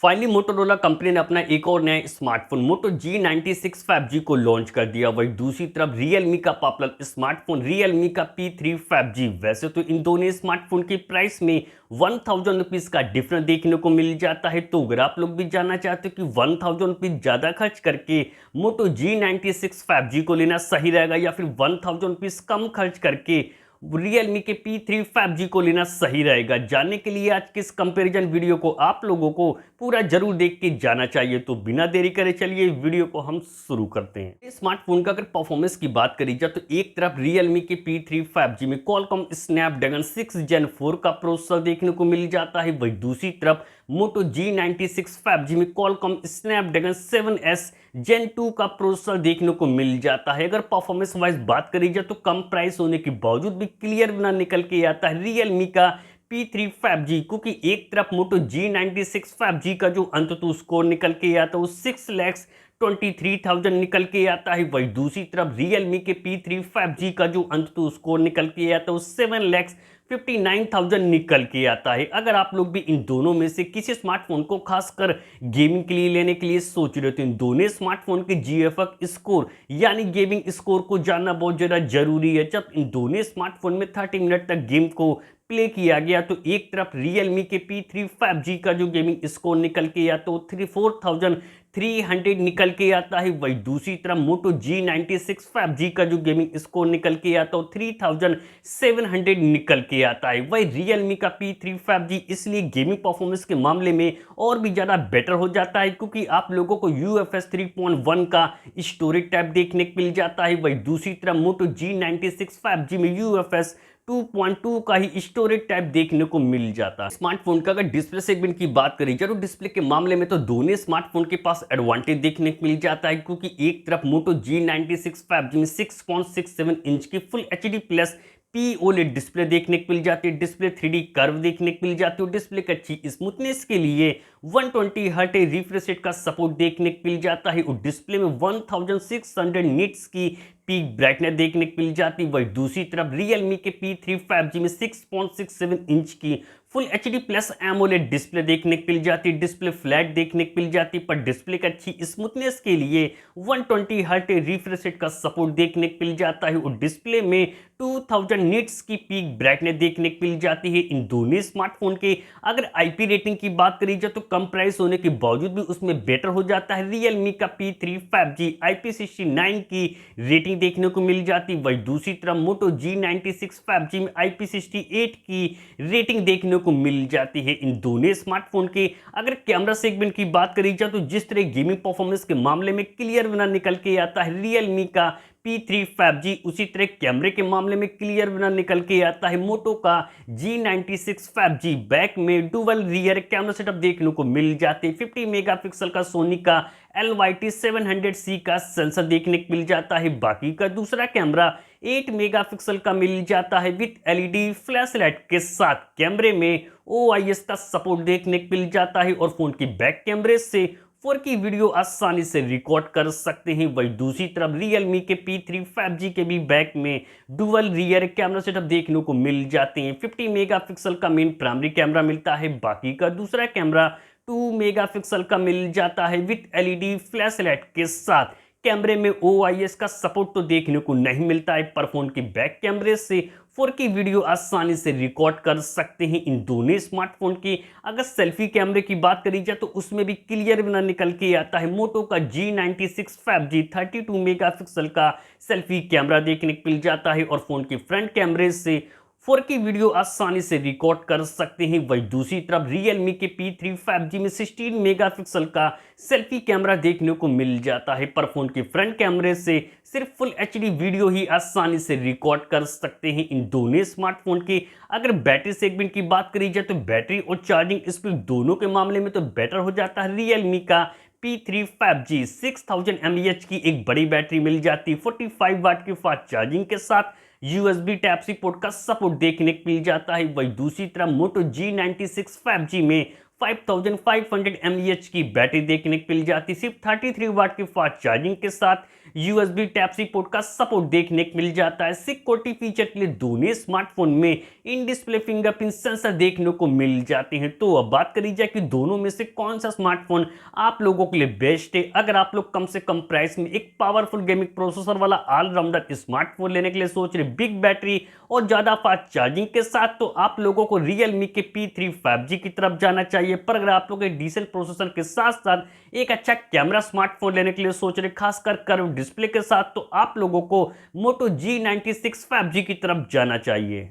Finally Motorola company ने अपना एक और नया स्मार्टफोन मोटो G96 5G को लॉन्च कर दिया। वहीं दूसरी तरफ रियलमी का पॉपुलर स्मार्टफोन रियलमी का P3 5G। वैसे तो इन दोनों स्मार्टफोन की प्राइस में 1000 रुपीज़ का डिफरेंस देखने को मिल जाता है। तो अगर आप लोग भी जानना चाहते हो कि 1000 रुपीज़ ज़्यादा खर्च करके मोटो G96 5G को लेना सही रहेगा या फिर 1000 रुपीज़ कम खर्च करके रियलमी के P3 5G को लेना सही रहेगा, जानने के लिए आज के इस कंपैरिजन वीडियो को आप लोगों को पूरा जरूर देख के जाना चाहिए। तो बिना देरी करे चलिए वीडियो को हम शुरू करते हैं। इस स्मार्टफोन का अगर परफॉर्मेंस की बात करी जाए तो एक तरफ रियलमी के P3 5G में क्वालकॉम स्नैपड्रैगन 6 Gen 4 का प्रोसेसर देखने को मिल जाता है। वहीं दूसरी तरफ मोटो G96 5G में क्वालकॉम स्नैपड्रैगन 7S Gen 2 का प्रोसेसर देखने को मिल जाता है। अगर परफॉर्मेंस वाइज बात करी जाए तो कम प्राइस होने के बावजूद भी क्लियर ना निकल के आता है रियलमी का P3 5G, क्योंकि एक तरफ मोटो G96 5G का जो अंततः स्कोर निकल के आता है वो 6,23,000 निकल के आता है। वही दूसरी तरफ रियलमी के P3 5G का जो अंततः स्कोर निकल के आता है वो 7,59,000 निकल के आता है। अगर आप लोग भी इन दोनों में से किसी स्मार्टफोन को खासकर गेमिंग के लिए लेने के लिए सोच रहे हो तो इन दोनों स्मार्टफोन के GFX स्कोर यानी गेमिंग स्कोर को जानना बहुत ज़्यादा जरूरी है। जब इन दोनों स्मार्टफोन में 30 मिनट तक गेम को प्ले किया गया तो एक तरफ रियलमी के P3 5G का जो गेमिंग स्कोर निकल के आता है वो 4300 निकल के आता है। वही दूसरी तरफ मोटो G96 5G का जो गेमिंग स्कोर निकल के आता है वो 3700 निकल के आता है। वही रियलमी का P3 5G इसलिए गेमिंग परफॉर्मेंस के मामले में और भी ज़्यादा बेटर हो जाता है क्योंकि आप लोगों को UFS 3.1 का स्टोरेज टाइप देखने को मिल जाता है। वही दूसरी तरफ मोटो G96 5G में UFS 2.2 का ही स्टोरेज टाइप देखने को मिल जाता है। स्मार्टफोन का अगर डिस्प्ले सेगमेंट की बात करी जाए तो डिस्प्ले के मामले में तो दोनों स्मार्टफोन के पास एडवांटेज देखने को मिल जाता है क्योंकि एक तरफ मोटो G96 5G में 6.67 इंच की full HD plus POLED display देखने को मिल जाती है। डिस्प्ले 3D कर्व देखने को मिल जाती है। डिस्प्ले की अच्छी स्मूथनेस के लिए 120 हर्ट रिफ्रेश रेट का सपोर्ट देखने को मिल जाता है और डिस्प्ले में 1600 निट्स की पीक ब्राइटनेस देखने को मिल जाती है। वही दूसरी तरफ रियलमी के P3 5G में 6.67 इंच की full HD plus AMOLED display देखने को मिल जाती है। डिस्प्ले फ्लैट देखने को मिल जाती है पर डिस्प्ले की अच्छी स्मूथनेस के लिए 120 हर्ट रिफ्रेश रेट का सपोर्ट देखने को मिल जाता है और डिस्प्ले में 2000 निट्स की पीक ब्राइटनेस देखने को मिल जाती है। इन दोनों स्मार्टफोन के अगर IP रेटिंग की बात करी जाए तो कम प्राइस होने के बावजूद भी उसमें बेटर हो जाता है। रियलमी का P3 5G IP69 की रेटिंग देखने को मिल जाती है। वही दूसरी तरफ मोटो G96 5G में IP68 की रेटिंग देखने को मिल जाती है। इन दोनों स्मार्टफोन के अगर कैमरा सेगमेंट की बात करी जाए तो जिस तरह गेमिंग परफॉर्मेंस के मामले में क्लियर विनर निकल के आता है रियलमी का P3 5G, उसी तरह कैमरे के मामले में क्लियर विनर निकल के आता है मोटो का G96 5G। बैक में डुअल रियर कैमरा सेटअप देखने को मिल जाते हैं। 50 मेगापिक्सल का सोनी का LYT 700C का सेंसर देखने को मिल जाता है। बाकी का दूसरा कैमरा 8 मेगापिक्सल का मिल जाता है विद LED फ्लैश लाइट के साथ। कैमरे में OIS का सपोर्ट देखने को मिल जाता है और फोन की बैक कैमरे से 4K वीडियो आसानी से रिकॉर्ड कर सकते हैं। वही दूसरी तरफ रियलमी के P3 5G के भी बैक में डुअल रियर कैमरा सेटअप देखने को मिल जाते हैं। 50 मेगापिक्सल का मेन प्राइमरी कैमरा मिलता है। बाकी का दूसरा कैमरा 2 मेगापिक्सल का मिल जाता है विद LED फ्लैश लाइट के साथ। कैमरे में OIS का सपोर्ट तो देखने को नहीं मिलता है पर फोन की बैक कैमरे से 4K वीडियो आसानी से रिकॉर्ड कर सकते हैं। इन दोनों स्मार्टफोन की अगर सेल्फी कैमरे की बात करी जाए तो उसमें भी क्लियर विनर निकल के आता है मोटो का G96 5G 32 मेगापिक्सल का सेल्फी कैमरा देखने को मिल जाता है और फोन के फ्रंट कैमरे से 4K वीडियो आसानी से रिकॉर्ड कर सकते हैं। वही दूसरी तरफ रियलमी के P3 5G में 16 मेगापिक्सल का सेल्फी कैमरा देखने को मिल जाता है पर फोन के फ्रंट कैमरे से सिर्फ फुल HD वीडियो ही आसानी से रिकॉर्ड कर सकते हैं। इन दोनों स्मार्टफोन के अगर बैटरी सेगमेंट की बात करी जाए तो बैटरी और चार्जिंग स्पीड दोनों के मामले में तो बेटर हो जाता है। रियलमी का P3 5G 6000 mAh की एक बड़ी बैटरी मिल जाती है। 45 वाट की फास्ट चार्जिंग के साथ USB Type-C पोर्ट का सपोर्ट देखने को मिल जाता है। वही दूसरी तरफ मोटो G96 5G में 5500 mAh की बैटरी देखने को मिल जाती है। सिर्फ 33 वाट की फास्ट चार्जिंग के साथ USB टाइप सी पोर्ट का सपोर्ट देखने को मिल जाता है। सिक्योरिटी फीचर के लिए दोनों स्मार्टफोन में इन डिस्प्ले फिंगरप्रिंट सेंसर देखने को मिल जाते हैं। तो अब बात करी जाए कि दोनों में से कौन सा स्मार्टफोन आप लोगों के लिए बेस्ट है। अगर आप लोग कम से कम प्राइस में एक पावरफुल गेमिंग प्रोसेसर वाला ऑलराउंडर स्मार्टफोन लेने के लिए सोच रहे, बिग बैटरी और ज्यादा फास्ट चार्जिंग के साथ, तो आप लोगों को Realme के P3 5G की तरफ जाना चाहिए। पर अगर आप लोग एक डिसेंट प्रोसेसर के साथ साथ एक अच्छा कैमरा स्मार्टफोन लेने के लिए सोच रहे, खासकर कर्व डिस्प्ले के साथ, तो आप लोगों को Moto G96 5G की तरफ जाना चाहिए।